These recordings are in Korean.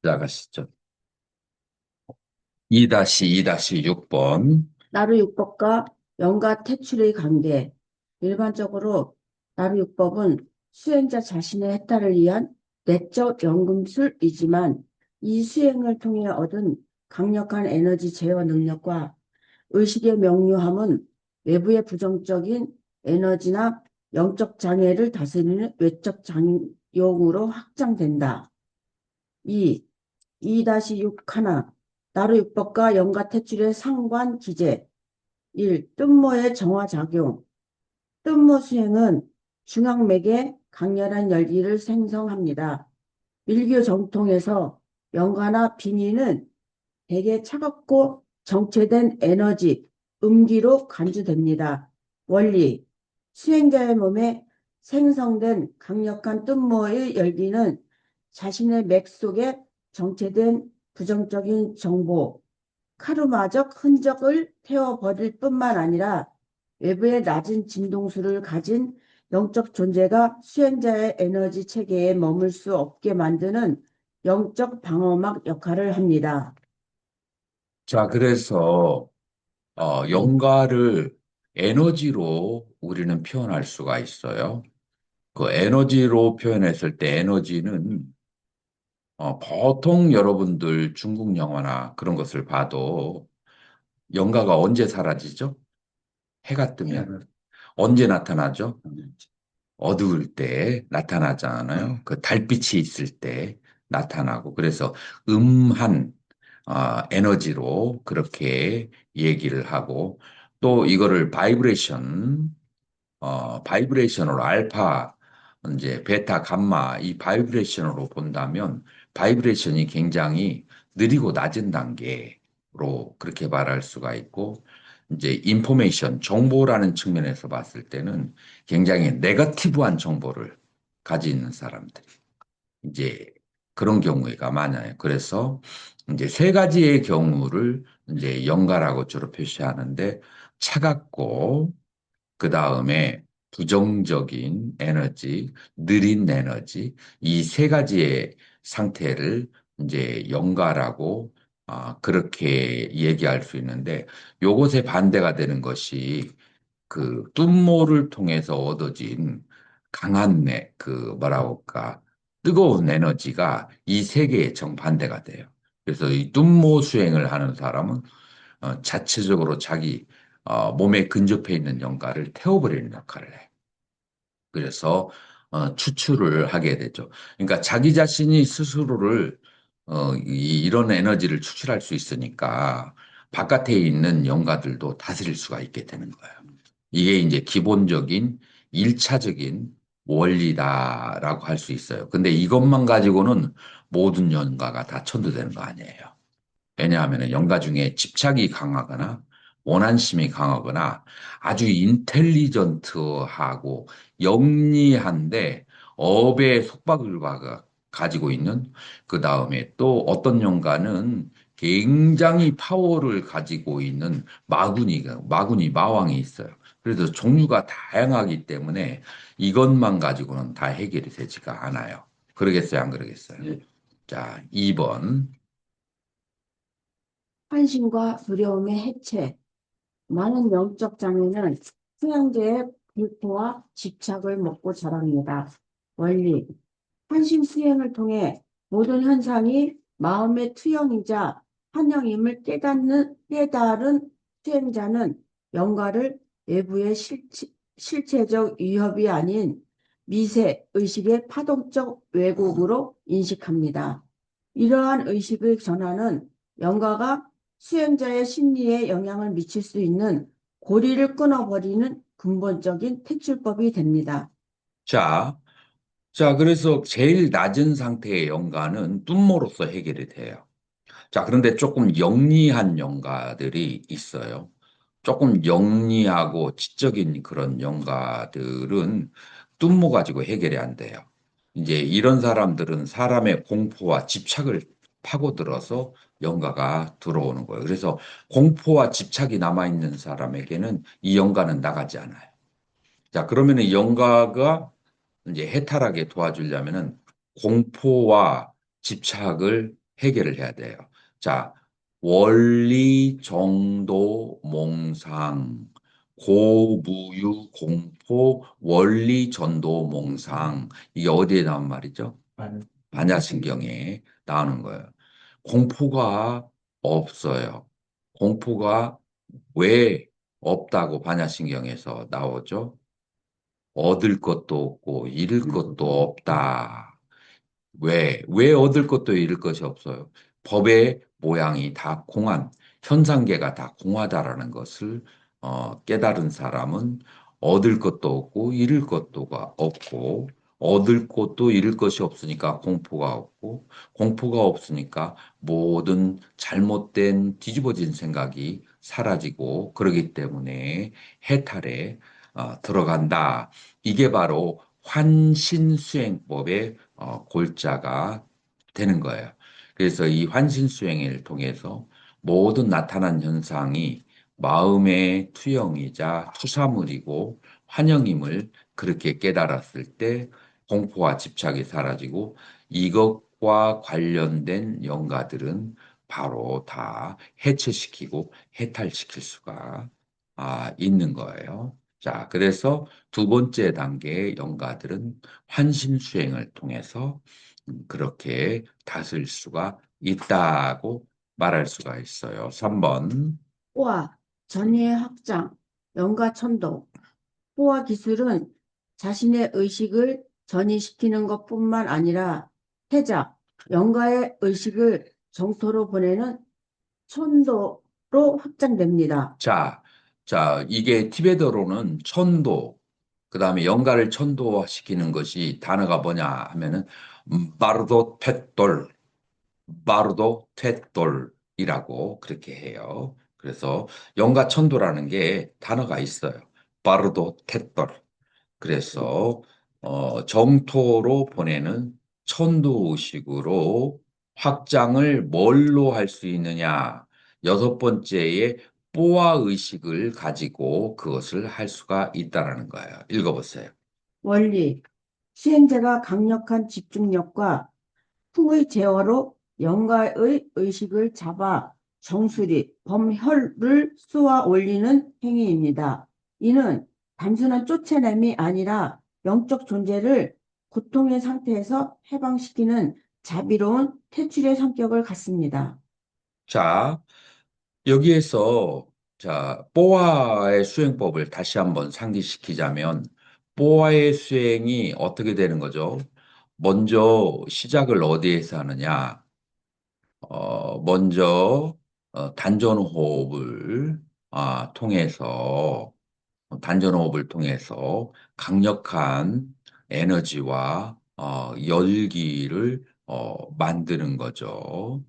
나가시죠. 2-2-6번. 나루육법과 연가 퇴출의 관계. 일반적으로 나루육법은 수행자 자신의 해탈을 위한 내적 연금술이지만 이 수행을 통해 얻은 강력한 에너지 제어 능력과 의식의 명료함은 외부의 부정적인 에너지나 영적 장애를 다스리는 외적 장용으로 확장된다. 2. 2-6 하나. 나루육법과 연가 퇴출의 상관 기제. 1. 뜬모의 정화작용. 뜬모 수행은 중앙맥에 강렬한 열기를 생성합니다. 밀교 정통에서 연가나 비니는 대개 차갑고 정체된 에너지, 음기로 간주됩니다. 원리. 수행자의 몸에 생성된 강력한 뜬모의 열기는 자신의 맥 속에 정체된 부정적인 정보, 카르마적 흔적을 태워버릴 뿐만 아니라 외부의 낮은 진동수를 가진 영적 존재가 수행자의 에너지 체계에 머물 수 없게 만드는 영적 방어막 역할을 합니다. 자, 그래서 영가를 에너지로 우리는 표현할 수가 있어요. 그 에너지로 표현했을 때 에너지는 보통 여러분들 중국 영화나 그런 것을 봐도 영가가 언제 사라지죠? 해가 뜨면. 언제 나타나죠? 어두울 때 나타나잖아요. 그 달빛이 있을 때 나타나고. 그래서 음한 에너지로 그렇게 얘기를 하고 또 이거를 바이브레이션으로 알파, 이제 베타, 감마 이 바이브레이션으로 본다면 바이브레이션이 굉장히 느리고 낮은 단계로 그렇게 말할 수가 있고 이제 인포메이션, 정보라는 측면에서 봤을 때는 굉장히 네거티브한 정보를 가지고 있는 사람들이 이제 그런 경우가 많아요. 그래서 이제 세 가지의 경우를 이제 연가라고 주로 표시하는데 차갑고 그 다음에 부정적인 에너지, 느린 에너지, 이 세 가지의 상태를 이제 영가라고 그렇게 얘기할 수 있는데 요것에 반대가 되는 것이 그 뚱모를 통해서 얻어진 강한 그 뭐라고 할까 뜨거운 에너지가 이 세계의 정반대가 돼요. 그래서 이 뚱모 수행을 하는 사람은 자체적으로 자기 몸에 근접해 있는 영가를 태워버리는 역할을 해. 그래서 추출을 하게 되죠. 그러니까 자기 자신이 스스로를 이런 에너지를 추출할 수 있으니까 바깥에 있는 영가들도 다스릴 수가 있게 되는 거예요. 이게 이제 기본적인 일차적인 원리다라고 할 수 있어요. 근데 이것만 가지고는 모든 영가가 다 천도되는 거 아니에요. 왜냐하면 영가 중에 집착이 강하거나 원한심이 강하거나 아주 인텔리전트하고 영리한데 업의 속박을 가지고 있는 그 다음에 또 어떤 영가는 굉장히 파워를 가지고 있는 마군이 마왕이 있어요. 그래서 종류가 다양하기 때문에 이것만 가지고는 다 해결이 되지가 않아요. 그러겠어요, 안 그러겠어요? 네. 자, 2번. 환심과 두려움의 해체. 많은 영적 장애는 수양제의 불포와 집착을 먹고 자랍니다. 원리. 환심 수행을 통해 모든 현상이 마음의 투영이자 환영임을 깨달은 수행자는 영가를 외부의 실체적 위협이 아닌 미세 의식의 파동적 왜곡으로 인식합니다. 이러한 의식의 전환은 영가가 수행자의 심리에 영향을 미칠 수 있는 고리를 끊어버리는 근본적인 퇴출법이 됩니다. 자, 그래서 제일 낮은 상태의 영가는 뚱모로서 해결이 돼요. 자, 그런데 조금 영리한 영가들이 있어요. 조금 영리하고 지적인 그런 영가들은 뚱모 가지고 해결이 안 돼요. 이제 이런 사람들은 사람의 공포와 집착을 파고들어서 영가가 들어오는 거예요. 그래서 공포와 집착이 남아있는 사람에게는 이 영가는 나가지 않아요. 자, 그러면은 영가가 이제 해탈하게 도와주려면은 공포와 집착을 해결을 해야 돼요. 자, 원리, 정도, 몽상, 고무유, 공포, 원리, 전도, 몽상. 이게 어디에 나온 말이죠? 반야신경에 나오는 거예요. 공포가 없어요. 공포가 왜 없다고 반야신경에서 나오죠? 얻을 것도 없고 잃을 것도 없다. 왜 얻을 것도 잃을 것이 없어요? 법의 모양이 다 공한, 현상계가 다 공하다라는 것을 깨달은 사람은 얻을 것도 없고 잃을 것도 없고, 얻을 것도 잃을 것이 없으니까 공포가 없고, 공포가 없으니까 모든 잘못된 뒤집어진 생각이 사라지고, 그러기 때문에 해탈에 들어간다. 이게 바로 환신수행법의 골자가 되는 거예요. 그래서 이 환신수행을 통해서 모든 나타난 현상이 마음의 투영이자 투사물이고 환영임을 그렇게 깨달았을 때 공포와 집착이 사라지고 이것과 관련된 영가들은 바로 다 해체시키고 해탈시킬 수가 있는 거예요. 자, 그래서 두 번째 단계의 영가들은 환신수행을 통해서 그렇게 다스릴 수가 있다고 말할 수가 있어요. 3번. 뽀아, 전의의 확장, 영가 천도. 뽀아 기술은 자신의 의식을 전이시키는 것뿐만 아니라 태자, 영가의 의식을 정토로 보내는 천도로 확장됩니다. 이게 티베트어로는 천도, 그 다음에 영가를 천도시키는 것이 단어가 뭐냐 하면은, 바르도 텟돌, 바르도 텟돌이라고 그렇게 해요. 그래서 영가 천도라는 게 단어가 있어요. 바르도 텟돌. 그래서 정토로 보내는 천도의식으로 확장을 뭘로 할 수 있느냐? 여섯 번째에 뽀아 의식을 가지고 그것을 할 수가 있다라는 거예요. 읽어보세요. 원리, 수행자가 강력한 집중력과 풍의 제어로 영가의 의식을 잡아 정수리, 범혈을 쏘아 올리는 행위입니다. 이는 단순한 쫓아냄이 아니라 영적 존재를 고통의 상태에서 해방시키는 자비로운 퇴출의 성격을 갖습니다. 자, 여기에서 뽀아의 수행법을 다시 한번 상기시키자면 뽀아의 수행이 어떻게 되는 거죠? 먼저 시작을 어디에서 하느냐? 먼저 단전호흡을 통해서 단전호흡을 통해서 강력한 에너지와 열기를 만드는 거죠.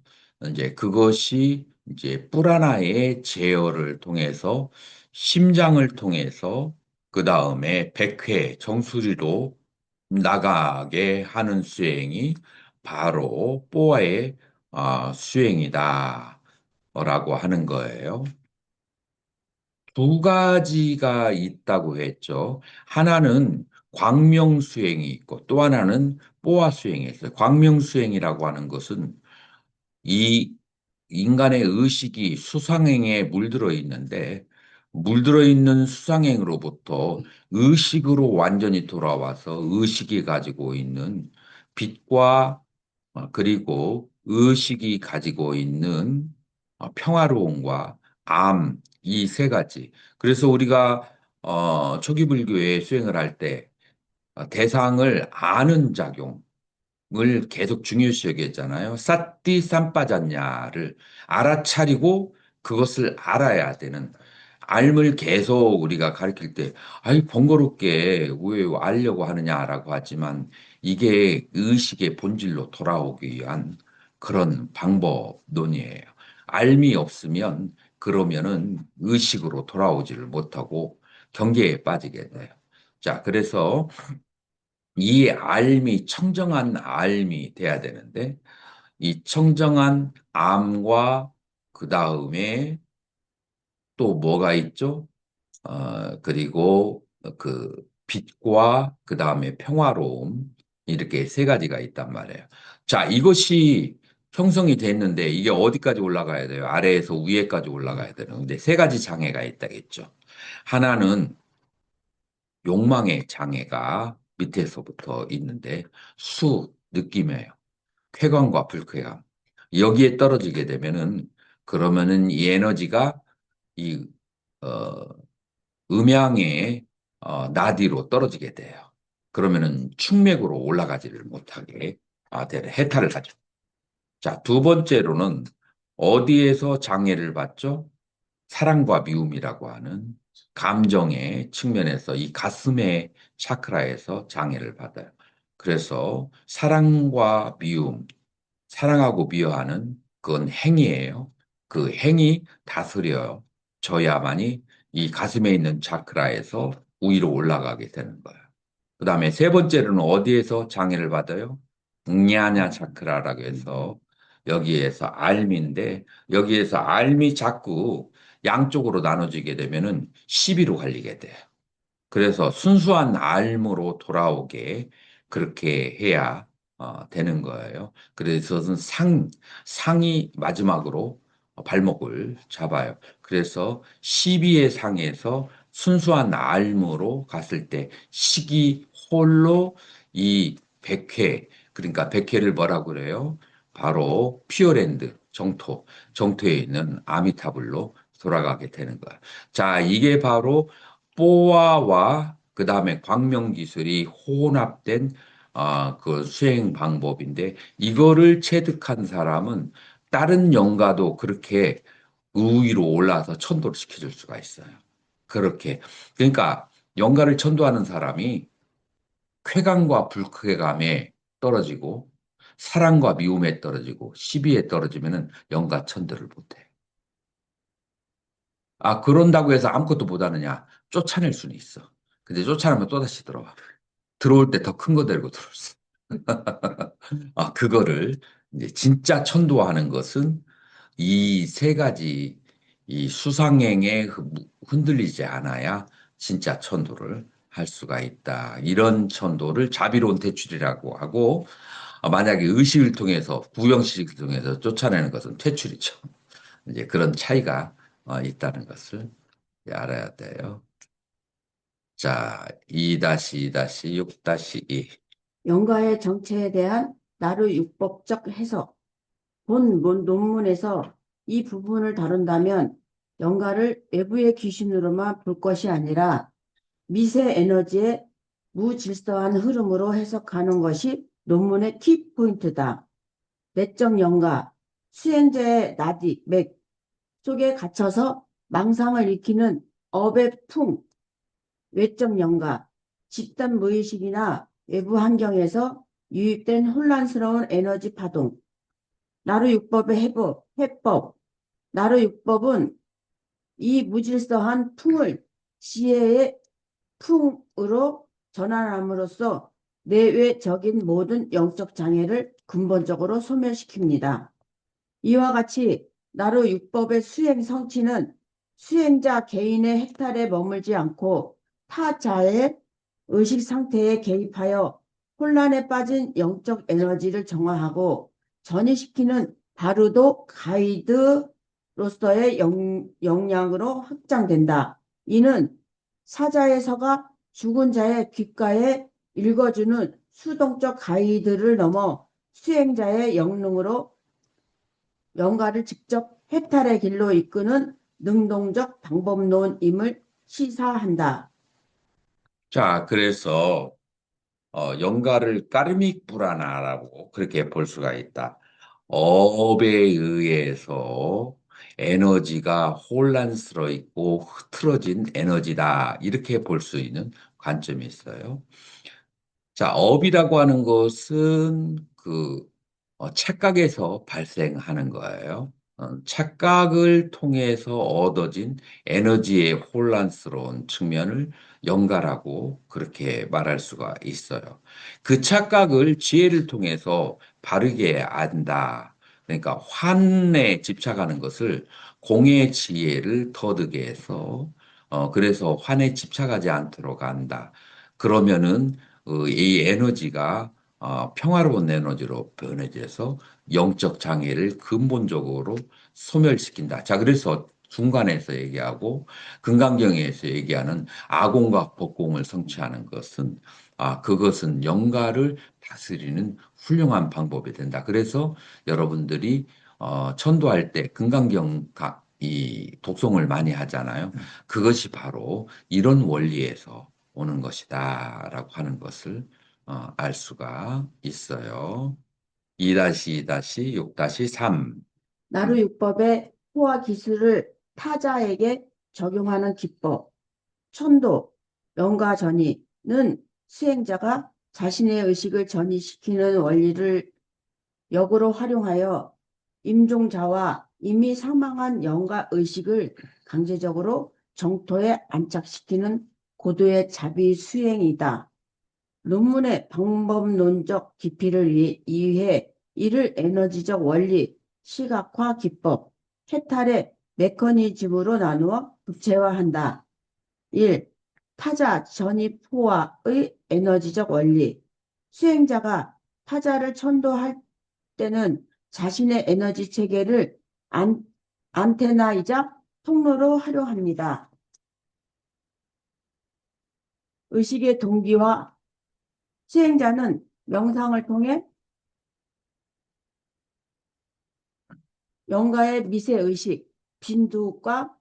이제 그것이 이제 뿔하나의 제어를 통해서 심장을 통해서 그 다음에 백회 정수리로 나가게 하는 수행이 바로 뽀아의 수행이다. 라고 하는 거예요. 두 가지가 있다고 했죠. 하나는 광명수행이 있고 또 하나는 뽀아수행이 있어요. 광명수행이라고 하는 것은 이 인간의 의식이 수상행에 물들어 있는데 물들어 있는 수상행으로부터 의식으로 완전히 돌아와서 의식이 가지고 있는 빛과 그리고 의식이 가지고 있는 평화로움과 암, 이 세 가지. 그래서 우리가 초기 불교에 수행을 할 때 대상을 아는 작용, 을 계속 중요시 여겼잖아요. 쌌디 쌈빠졌냐를 알아차리고 그것을 알아야 되는 알을 계속 우리가 가르칠 때 아이 번거롭게 왜 알려고 하느냐라고 하지만 이게 의식의 본질로 돌아오기 위한 그런 방법론이에요. 알미 없으면 그러면은 의식으로 돌아오지를 못하고 경계에 빠지게 돼요. 자, 그래서 이 알미, 청정한 알미 돼야 되는데, 이 청정한 암과 그 다음에 또 뭐가 있죠? 그리고 그 빛과 그 다음에 평화로움, 이렇게 세 가지가 있단 말이에요. 자, 이것이 형성이 됐는데 이게 어디까지 올라가야 돼요? 아래에서 위에까지 올라가야 되는데 세 가지 장애가 있다겠죠. 하나는 욕망의 장애가 밑에서부터 있는데 느낌이에요. 쾌감과 불쾌감. 여기에 떨어지게 되면은 그러면은 이 에너지가 이 어, 음양의 나디로 떨어지게 돼요. 그러면은 충맥으로 올라가지를 못하게 되는 해탈을 가죠. 자, 두 번째로는 어디에서 장애를 받죠? 사랑과 미움이라고 하는 감정의 측면에서 이 가슴의 차크라에서 장애를 받아요. 그래서 사랑과 미움, 사랑하고 미워하는 그건 행위예요. 그 행위 다스려요. 져야만이 이 가슴에 있는 차크라에서 위로 올라가게 되는 거예요. 그 다음에 세 번째로는 어디에서 장애를 받아요? ஞா냐 차크라라고 해서 여기에서 알미인데 여기에서 알미 자꾸 양쪽으로 나눠지게 되면은 시비로 갈리게 돼요. 그래서 순수한 알무로 돌아오게 그렇게 해야 되는 거예요. 그래서 상이 마지막으로 발목을 잡아요. 그래서 시비의 상에서 순수한 알무로 갔을 때 시기 홀로 이 백회, 그러니까 백회를 뭐라고 그래요? 바로 피어랜드 정토에 있는 아미타불로 돌아가게 되는 거예요. 자, 이게 바로 뽀아와 그 다음에 광명 기술이 혼합된 그 수행 방법인데 이거를 체득한 사람은 다른 영가도 그렇게 우위로 올라서 천도를 시켜줄 수가 있어요. 그렇게. 그러니까 영가를 천도하는 사람이 쾌감과 불쾌감에 떨어지고 사랑과 미움에 떨어지고 시비에 떨어지면은 영가 천도를 못해. 그런다고 해서 아무것도 못하느냐? 쫓아낼 수는 있어. 근데 쫓아내면 또다시 들어와. 들어올 때 더 큰 거 들고 들어올어. 그거를 이제 진짜 천도하는 것은 이 세 가지 이 수상행에 흔들리지 않아야 진짜 천도를 할 수가 있다. 이런 천도를 자비로운 퇴출이라고 하고 만약에 의식을 통해서 구형식을 통해서 쫓아내는 것은 퇴출이죠. 이제 그런 차이가 있다는 것을 알아야 돼요. 자, 2-2-6-2. 영가의 정체에 대한 나루 율법적 해석. 논문에서 이 부분을 다룬다면 영가를 외부의 귀신으로만 볼 것이 아니라 미세 에너지의 무질서한 흐름으로 해석하는 것이 논문의 키포인트다. 내적 영가, 수행자의 나디, 맥 속에 갇혀서 망상을 일으키는 업의 풍, 외적 영가, 집단 무의식이나 외부 환경에서 유입된 혼란스러운 에너지 파동, 나루육법의 해법, 나루육법은 이 무질서한 풍을 지혜의 풍으로 전환함으로써 내외적인 모든 영적 장애를 근본적으로 소멸시킵니다. 이와 같이 나루육법의 수행 성취는 수행자 개인의 해탈에 머물지 않고 타자의 의식 상태에 개입하여 혼란에 빠진 영적 에너지를 정화하고 전이시키는 바르도 가이드로서의 역량으로 확장된다. 이는 사자의 서가 죽은 자의 귓가에 읽어주는 수동적 가이드를 넘어 수행자의 영능으로 영가를 직접 해탈의 길로 이끄는 능동적 방법론임을 시사한다. 자, 그래서 영가를 까르믹 불안화라고 그렇게 볼 수가 있다. 업에 의해서 에너지가 혼란스러워 있고 흐트러진 에너지다. 이렇게 볼 수 있는 관점이 있어요. 자, 업이라고 하는 것은 착각에서 발생하는 거예요. 착각을 통해서 얻어진 에너지의 혼란스러운 측면을 영가라고 그렇게 말할 수가 있어요. 그 착각을 지혜를 통해서 바르게 안다. 그러니까 환에 집착하는 것을 공의 지혜를 터득게 해서 그래서 환에 집착하지 않도록 한다. 그러면은 이 에너지가 평화로운 에너지로 변해져서 영적 장애를 근본적으로 소멸시킨다. 자, 그래서 중간에서 얘기하고 금강경에서 얘기하는 아공과 법공을 성취하는 것은 그것은 영가를 다스리는 훌륭한 방법이 된다. 그래서 여러분들이 천도할 때 금강경 이 독송을 많이 하잖아요. 그것이 바로 이런 원리에서 오는 것이다라고 하는 것을 알 수가 있어요. 2-2-6-3. 나루육법의 호화 기술을 타자에게 적용하는 기법, 천도, 영가 전이는 수행자가 자신의 의식을 전이시키는 원리를 역으로 활용하여 임종자와 이미 사망한 영가 의식을 강제적으로 정토에 안착시키는 고도의 자비 수행이다. 논문의 방법론적 깊이를 이해 이를 에너지적 원리, 시각화 기법, 해탈의 메커니즘으로 나누어 구체화한다. 1. 타자 전입호화의 에너지적 원리. 수행자가 타자를 천도할 때는 자신의 에너지 체계를 안테나이자 통로로 활용합니다. 의식의 동기화. 수행자는 명상을 통해 영가의 미세의식, 빈두과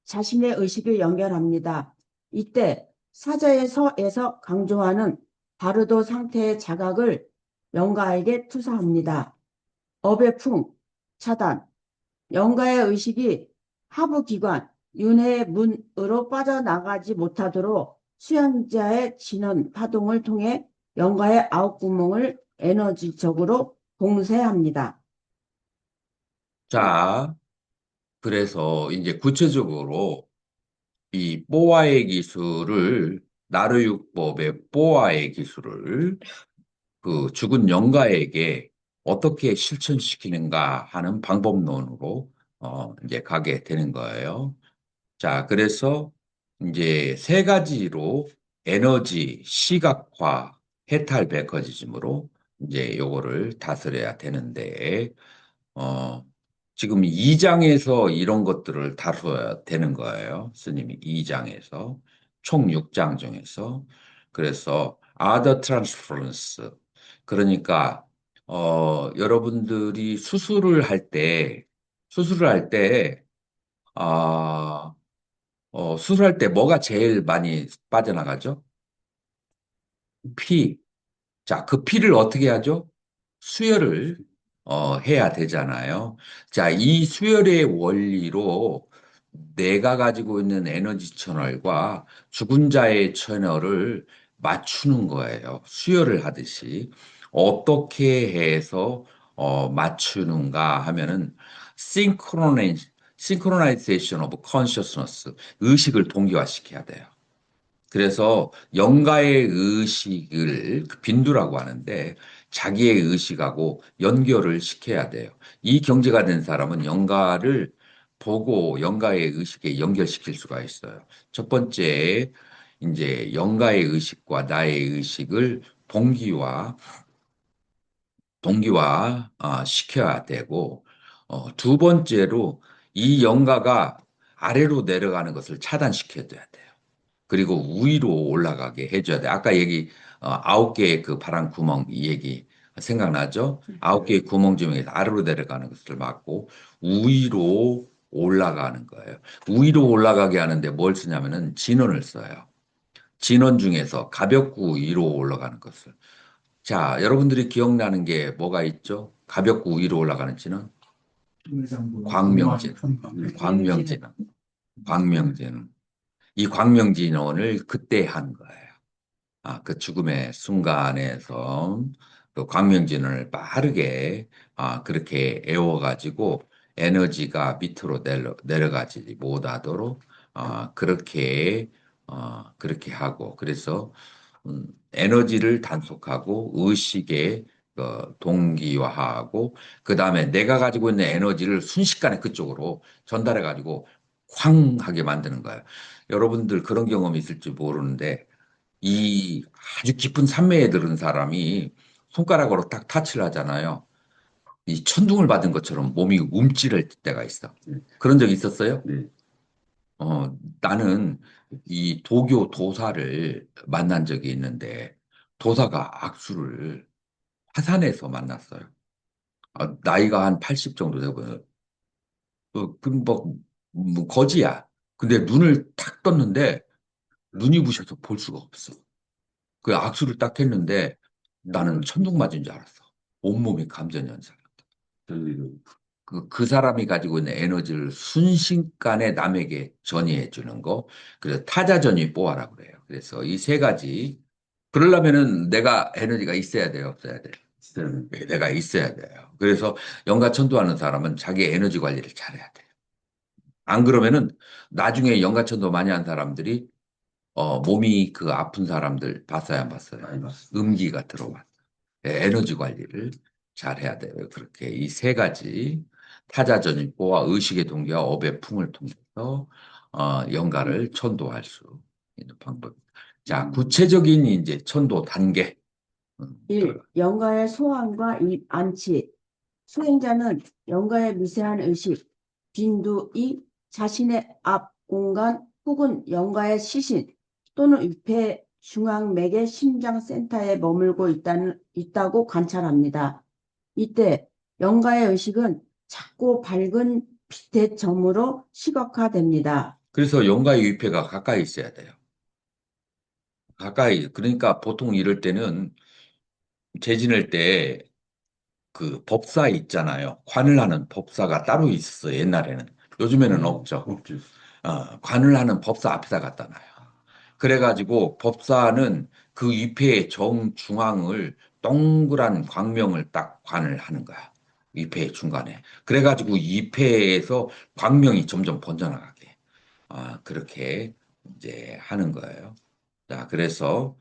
자신의 의식을 연결합니다. 이때 사자에서 강조하는 바르도 상태의 자각을 영가에게 투사합니다. 업의 풍, 차단, 영가의 의식이 하부기관, 윤회의 문으로 빠져나가지 못하도록 수행자의 진원, 파동을 통해 영가의 아홉구멍을 에너지적으로 봉쇄합니다. 자, 그래서 이제 구체적으로 이 뽀아의 기술을 나르육법의 뽀아의 기술을 그 죽은 영가에게 어떻게 실천시키는가 하는 방법론으로 이제 가게 되는 거예요. 자, 그래서 이제 세 가지로 에너지, 시각화, 해탈 메커니즘으로 이제 요거를 다스려야 되는데, 어, 지금 2장에서 이런 것들을 다뤄야 되는 거예요. 스님이 2장에서. 총 6장 중에서. 그래서, other transference. 그러니까, 여러분들이 수술을 할 때, 아, 수술할 때 뭐가 제일 많이 빠져나가죠? 피. 자, 그 피를 어떻게 하죠? 수혈을 해야 되잖아요. 자, 이 수혈의 원리로 내가 가지고 있는 에너지 채널과 죽은 자의 채널을 맞추는 거예요. 수혈을 하듯이. 어떻게 해서 맞추는가 하면은 synchronization of consciousness, 의식을 동기화시켜야 돼요. 그래서 영가의 의식을 그 빈두라고 하는데 자기의 의식하고 연결을 시켜야 돼요. 이 경지가 된 사람은 영가를 보고 영가의 의식에 연결시킬 수가 있어요. 첫 번째, 이제 영가의 의식과 나의 의식을 동기화 시켜야 되고, 두 번째로 이 영가가 아래로 내려가는 것을 차단시켜야 돼요. 그리고 위로 올라가게 해줘야 돼. 아까 아홉 개의 그 파란 구멍 이 얘기 생각나죠? 아홉 개의 구멍 중에서 아래로 내려가는 것을 막고 위로 올라가는 거예요. 위로 올라가게 하는데 뭘 쓰냐면은 진원을 써요. 진원 중에서 가볍고 위로 올라가는 것을. 자, 여러분들이 기억나는 게 뭐가 있죠? 가볍고 위로 올라가는 진원? 광명진. 광명진. 광명진. 이 광명진원을 그때 한 거예요. 그 죽음의 순간에서 그 광명진원을 빠르게 그렇게 애워가지고 에너지가 밑으로 내려가지 못하도록 그렇게 하고 그래서 에너지를 단속하고 의식에 동기화하고 그 다음에 내가 가지고 있는 에너지를 순식간에 그쪽으로 전달해가지고 쾅 하게 만드는 거예요. 여러분들 그런 경험이 있을지 모르는데 이 아주 깊은 산매에 들은 사람이 손가락으로 딱 타치를 하잖아요. 이 천둥을 받은 것처럼 몸이 움찔할 때가 있어. 네. 그런 적 있었어요? 네. 나는 이 도교 도사를 만난 적이 있는데 도사가 악수를 화산에서 만났어요. 나이가 한 80 정도 되고요. 뭐 거지야. 근데 눈을 탁 떴는데 눈이 부셔서 볼 수가 없어. 그 악수를 딱 했는데 나는 천둥 맞은 줄 알았어. 온몸이 감전연사. 저희도 그 사람이 가지고 있는 에너지를 순식간에 남에게 전이해 주는 거. 그래서 타자전이 뽀아라 그래요. 그래서 이 세 가지. 그러려면은 내가 에너지가 있어야 돼요, 없어야 돼요? 진짜 네, 내가 있어야 돼요. 그래서 연가천도하는 사람은 자기 에너지 관리를 잘해야 돼요. 안 그러면은 나중에 연가천도 많이 한 사람들이 몸이 그 아픈 사람들 봤어요, 안 봤어요? 많이 봤습니다. 음기가 들어와. 에너지 관리를 잘 해야 돼요. 그렇게 이 세 가지 타자전입고와 의식의 동기와 업의 풍을 통해서 영가를 천도할 수 있는 방법입니다. 자, 구체적인 이제 천도 단계 1. 들어가. 영가의 소환과 입 안치. 수행자는 영가의 미세한 의식, 빈도 2. 자신의 앞 공간 혹은 영가의 시신 또는 위패 중앙맥의 심장 센터에 머물고 있다고 관찰합니다. 이때 영가의 의식은 작고 밝은 빛의 점으로 시각화됩니다. 그래서 영가의 위패가 가까이 있어야 돼요. 가까이. 그러니까 보통 이럴 때는 재진할 때 그 법사 있잖아요. 관을 하는 법사가 따로 있었어요. 옛날에는. 요즘에는 없죠. 없죠. 관을 하는 법사 앞에다 갖다 놔요. 그래가지고 법사는 그 위패의 정중앙을 동그란 광명을 딱 관을 하는 거야. 위패의 중간에. 그래가지고 위패에서 광명이 점점 번져나가게. 그렇게 이제 하는 거예요. 자, 그래서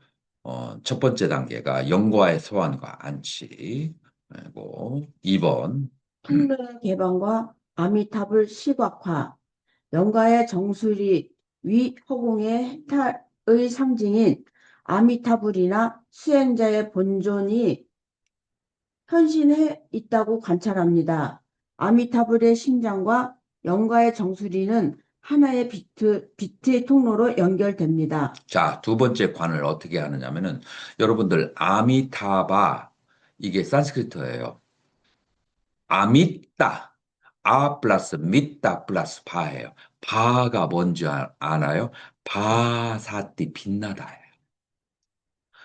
첫 번째 단계가 영과의 소환과 안치. 그리고 2번 통로의 개방과 아미타불 시각화. 영가의 정수리 위 허공의 해탈의 상징인 아미타불이나 수행자의 본존이 현신해 있다고 관찰합니다. 아미타불의 심장과 영가의 정수리는 하나의 비트의 통로로 연결됩니다. 자, 두 번째 관을 어떻게 하느냐면은 여러분들 아미타바 이게 산스크리트예요. 아미따 플러스 미따 플러스 바예요. 바가 뭔지 아나요? 바사띠 빛나다예요.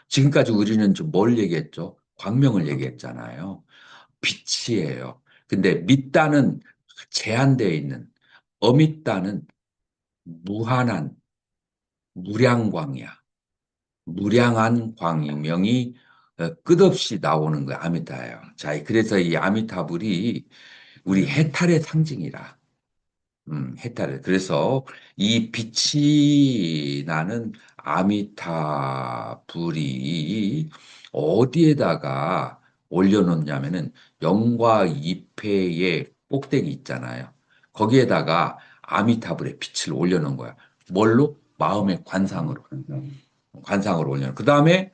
지금까지 우리는 좀 뭘 얘기했죠? 광명을 얘기했잖아요. 빛이에요. 근데 미따는 제한되어 있는 어미따는 무한한 무량광이야. 무량한 광명이 끝없이 나오는 거야, 아미타예요. 자, 그래서 이 아미타불이 우리 해탈의 상징이라. 해탈을. 그래서 이 빛이 나는 아미타불이 어디에다가 올려놓냐면은 영과 이패의 꼭대기 있잖아요. 거기에다가 아미타불의 빛을 올려놓은 거야. 뭘로? 마음의 관상으로. 관상으로 올려놓은. 그 다음에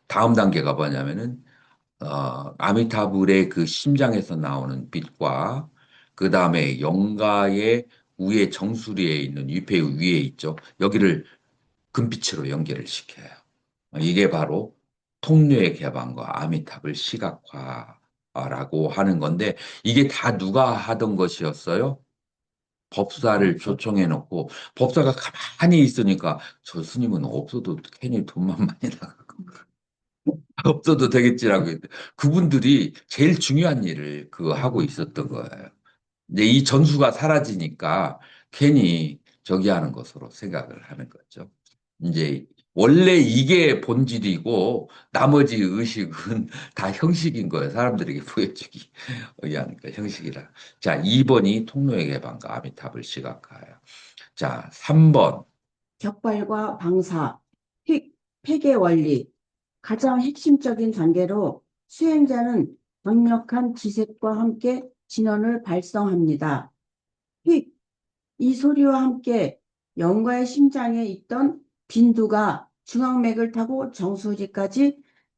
다음 단계가 뭐냐면은 아미타불의 그 심장에서 나오는 빛과 그 다음에 영가의 위에 정수리에 있는 위패 위에 있죠. 여기를 금빛으로 연결을 시켜요. 이게 바로 통로의 개방과 아미타불 시각화라고 하는 건데 이게 다 누가 하던 것이었어요? 법사를 초청해 놓고 법사가 가만히 있으니까 저 스님은 없어도 괜히 돈만 많이 나가고 없어도 되겠지라고 했는데 그분들이 제일 중요한 일을 그거 하고 있었던 거예요. 이제 이 전수가 사라지니까 괜히 저기 하는 것으로 생각을 하는 거죠. 이제 원래 이게 본질이고 나머지 의식은 다 형식인 거예요. 사람들에게 보여주기 위한 그 형식이라. 자, 2번이 통로의 개방과 아미타불 시각화예요. 자, 3번. 격발과 방사, 획의 원리. 가장 핵심적인 단계로 수행자는 강력한 지색과 함께 진원을 발성합니다. 휙, 이 소리와 함께 영과의 심장에 있던 빈두가 중앙맥을 타고 정수리까지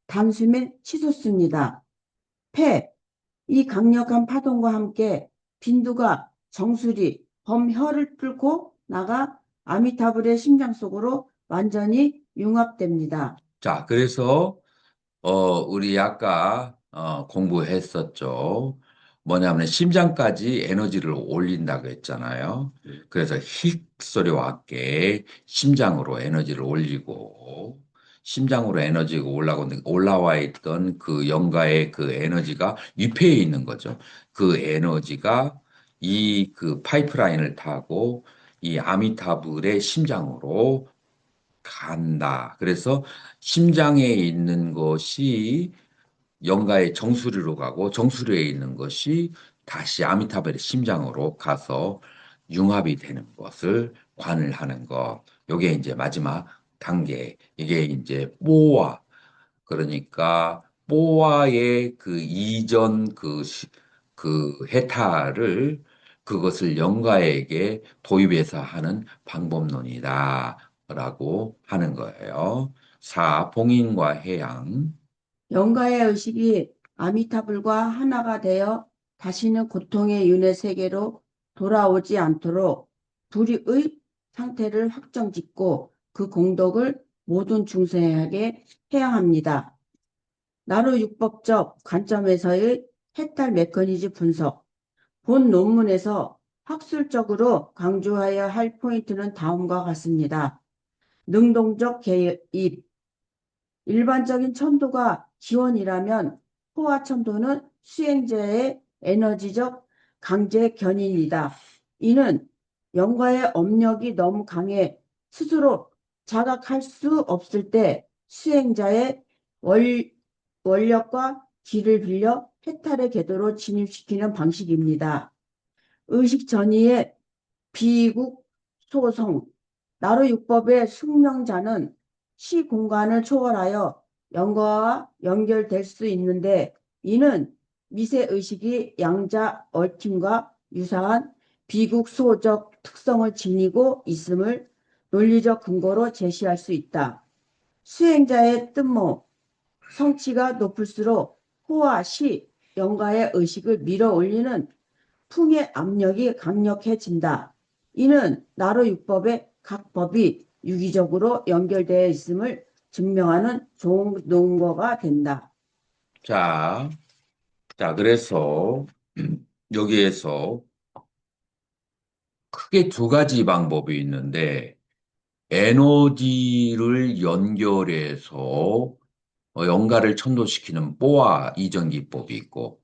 단숨에 치솟습니다. 폐, 이 강력한 파동과 함께 빈두가 정수리, 범혈을 뚫고 나가 아미타불의 심장 속으로 완전히 융합됩니다. 자, 그래서 우리 아까 공부했었죠. 뭐냐면 심장까지 에너지를 올린다고 했잖아요. 그래서 힉 소리와 함께 심장으로 에너지를 올리고 심장으로 에너지가 올라와 있던 그 영가의 그 에너지가 위폐해 있는 거죠. 그 에너지가 이 그 파이프라인을 타고 이 아미타불의 심장으로 간다. 그래서 심장에 있는 것이 영가의 정수리로 가고 정수리에 있는 것이 다시 아미타불의 심장으로 가서 융합이 되는 것을 관을 하는 것. 요게 이제 마지막 단계. 이게 이제 뽀와 그러니까 뽀와의 그 이전 그 해탈을 그것을 영가에게 도입해서 하는 방법론이다라고 하는 거예요. 사, 봉인과 해양. 영가의 의식이 아미타불과 하나가 되어 다시는 고통의 윤회 세계로 돌아오지 않도록 불의의 상태를 확정짓고 그 공덕을 모든 중생에게 해야 합니다. 나로 육법적 관점에서의 해탈 메커니즘 분석. 본 논문에서 학술적으로 강조해야 할 포인트는 다음과 같습니다. 능동적 개입. 일반적인 천도가 기원이라면 호화 천도는 수행자의 에너지적 강제 견인이다. 이는 영과의 업력이 너무 강해 스스로 자각할 수 없을 때 수행자의 원력과 기를 빌려 해탈의 궤도로 진입시키는 방식입니다. 의식 전이의 비국 소송, 나루육법의 숙명자는 시공간을 초월하여 영과와 연결될 수 있는데 이는 미세의식이 양자 얽힘과 유사한 비국소적 특성을 지니고 있음을 논리적 근거로 제시할 수 있다. 수행자의 뜻모, 성취가 높을수록 호와 시, 영가의 의식을 밀어 올리는 풍의 압력이 강력해진다. 이는 나로 율법의 각 법이 유기적으로 연결되어 있음을 증명하는 좋은 논거가 된다. 자, 그래서 여기에서 크게 두 가지 방법이 있는데 에너지를 연결해서 영가를 천도시키는 뽀아 이전 기법이 있고,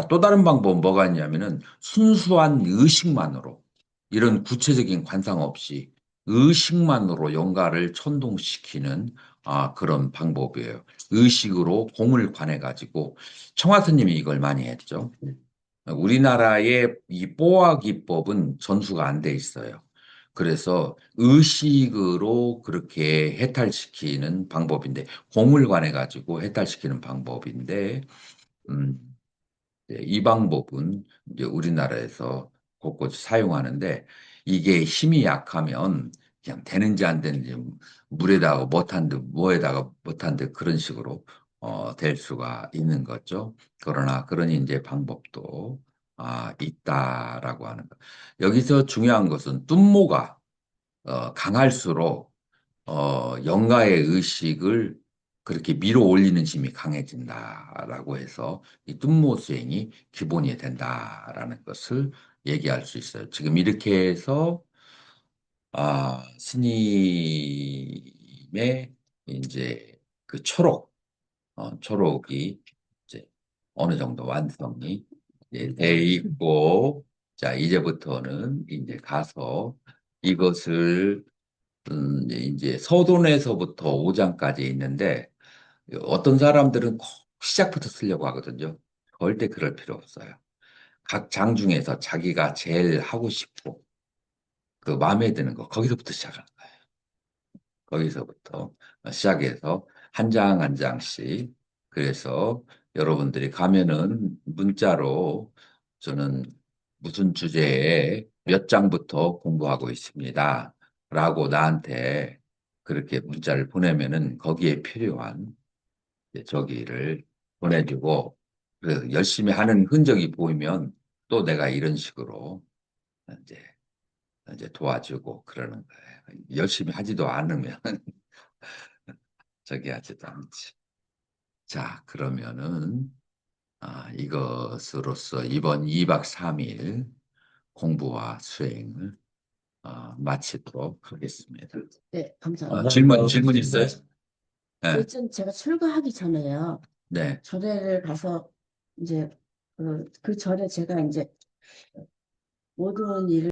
또 다른 방법은 뭐가 있냐면은 순수한 의식만으로 이런 구체적인 관상 없이 의식만으로 영가를 천동시키는 그런 방법이에요. 의식으로 공을 관해가지고 청화스님이 이걸 많이 했죠. 우리나라의 이 뽀아 기법은 전수가 안 돼 있어요. 그래서 의식으로 그렇게 해탈시키는 방법인데, 공을 관해 가지고 해탈시키는 방법인데, 음, 이 방법은 이제 우리나라에서 곳곳 사용하는데, 이게 힘이 약하면 그냥 되는지 안 되는지 물에다가 못한 듯 뭐에다가 못한 듯 그런 식으로 될 수가 있는 거죠. 그러니 이제 방법도 있다라고 하는 거. 여기서 중요한 것은 뚱모가 강할수록 영가의 의식을 그렇게 밀어 올리는 힘이 강해진다라고 해서 이 뚱모 수행이 기본이 된다라는 것을 얘기할 수 있어요. 지금 이렇게 해서 스님의 이제 그 초록이 이제 어느 정도 완성이 돼 있고, 자, 이제부터는 이제 가서 이것을 이제 서론에서부터 5장까지 있는데 어떤 사람들은 꼭 시작부터 쓰려고 하거든요. 절대 그럴 필요 없어요. 각 장 중에서 자기가 제일 하고 싶고 그 마음에 드는 거 거기서부터 시작하는 거예요. 거기서부터 시작해서 한 장 한 장씩. 그래서 여러분들이 가면은 문자로 저는 무슨 주제에 몇 장부터 공부하고 있습니다. 라고 나한테 그렇게 문자를 보내면은 거기에 필요한 이제 저기를 보내주고, 그래서 열심히 하는 흔적이 보이면 또 내가 이런 식으로 이제 도와주고 그러는 거예요. 열심히 하지도 않으면 저기 하지도 않지. 자, 그러면은 이것으로서 이번 2박 3일 공부와 수행을 마치도록 하겠습니다. 네, 감사합니다. 질문 있어요? 네, 일전 제가 출가하기 전에요. 네. 절에를 가서 이제 그 전에 제가 이제 모든 일을